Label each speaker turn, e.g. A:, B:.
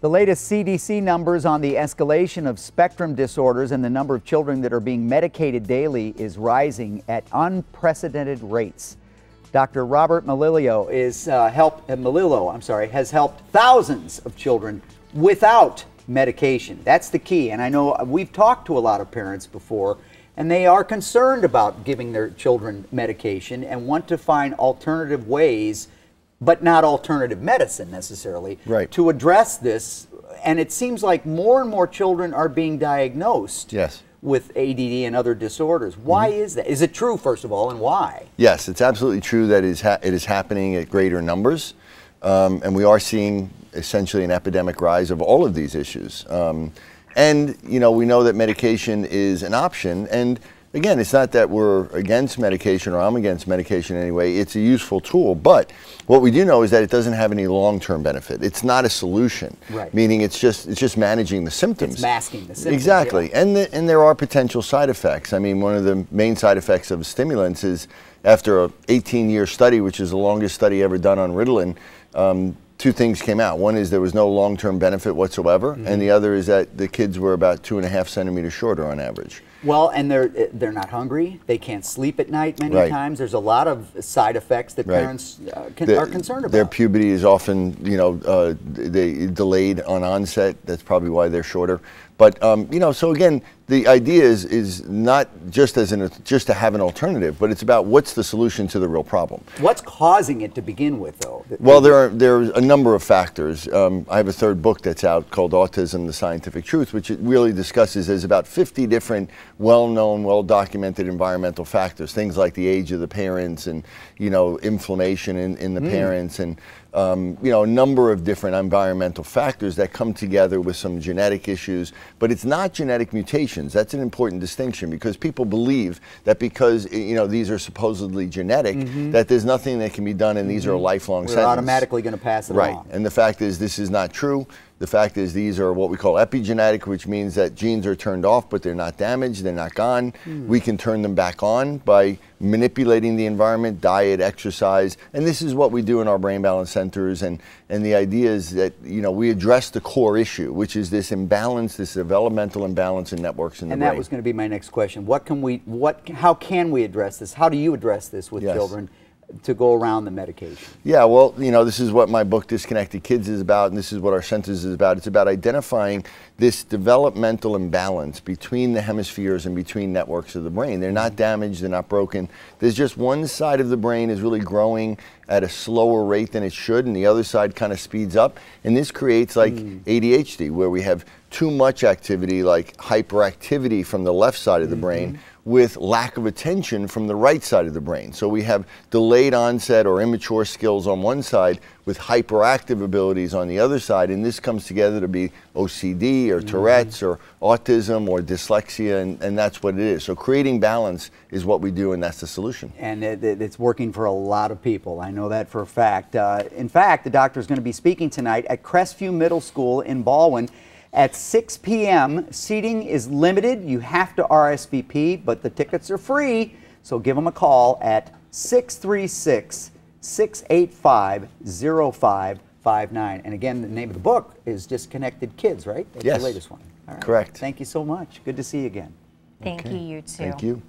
A: The latest CDC numbers on the escalation of spectrum disorders and the number of children that are being medicated daily is rising at unprecedented rates. Dr. Robert Melillo has helped thousands of children without medication. That's the key. And I know we've talked to a lot of parents before, and they are concerned about giving their children medication and want to find alternative ways, but not alternative medicine necessarily,
B: right,
A: to address this. And it seems like more and more children are being diagnosed with ADD and other disorders. Why is that? Is it true, first of all, and why?
B: Yes, it's absolutely true that it is happening at greater numbers. And we are seeing essentially an epidemic rise of all of these issues. And, you know, we know that medication is an option. And again, it's not that we're against medication or I'm against medication anyway. It's a useful tool. But what we do know is that it doesn't have any long-term benefit. It's not a solution.
A: Right.
B: Meaning it's just managing the symptoms.
A: It's masking the symptoms.
B: Exactly. Yeah. And there are potential side effects. I mean, one of the main side effects of stimulants is after an 18-year study, which is the longest study ever done on Ritalin, two things came out. One is there was no long-term benefit whatsoever, and the other is that the kids were about 2.5 centimeters shorter on average.
A: Well, and they're not hungry. They can't sleep at night many times. There's a lot of side effects that parents are concerned about.
B: Their puberty is often, you know, they delayed on onset. That's probably why they're shorter. But you know, so again, the idea is not just just to have an alternative, but it's about what's the solution to the real problem.
A: What's causing it to begin with, though?
B: Well, there are a number of factors. I have a third book that's out called Autism: The Scientific Truth, which it really discusses. There's about 50 different well-known, well-documented environmental factors. Things like the age of the parents, and you know, inflammation in the parents, and you know, a number of different environmental factors that come together with some genetic issues. But it's not genetic mutations. That's an important distinction, because people believe that because, you know, these are supposedly genetic, that there's nothing that can be done, and these are lifelong sentences.
A: We're automatically going to pass it along.
B: And the fact is, this is not true. The fact is, these are what we call epigenetic, which means that genes are turned off, but they're not damaged, they're not gone. We can turn them back on by manipulating the environment, diet, exercise, and this is what we do in our brain balance centers. And the idea is that, you know, we address the core issue, which is this imbalance, this developmental imbalance in networks in the brain.
A: And that was going to be my next question. How can we address this? How do you address this with children to go around the medication?
B: Yeah, well, you know, this is what my book Disconnected Kids is about, and this is what our centers is about. It's about identifying this developmental imbalance between the hemispheres and between networks of the brain. They're not damaged, they're not broken. There's just one side of the brain is really growing at a slower rate than it should, and the other side kind of speeds up. And this creates like ADHD, where we have too much activity, like hyperactivity from the left side of the brain, with lack of attention from the right side of the brain. So we have delayed onset or immature skills on one side with hyperactive abilities on the other side, and this comes together to be OCD or Tourette's or autism or dyslexia, and that's what it is. So creating balance is what we do, and that's the solution.
A: And it's working for a lot of people. I know that for a fact. In fact, the doctor is going to be speaking tonight at Crestview Middle School in Ballwin at 6 p.m. Seating is limited. You have to RSVP, but the tickets are free. So give them a call at 636-685-0559. And again, the name of the book is Disconnected Kids, right? That's the latest one. All right.
B: Correct.
A: Thank you so much. Good to see you again.
C: Thank you, you too.
B: Thank you.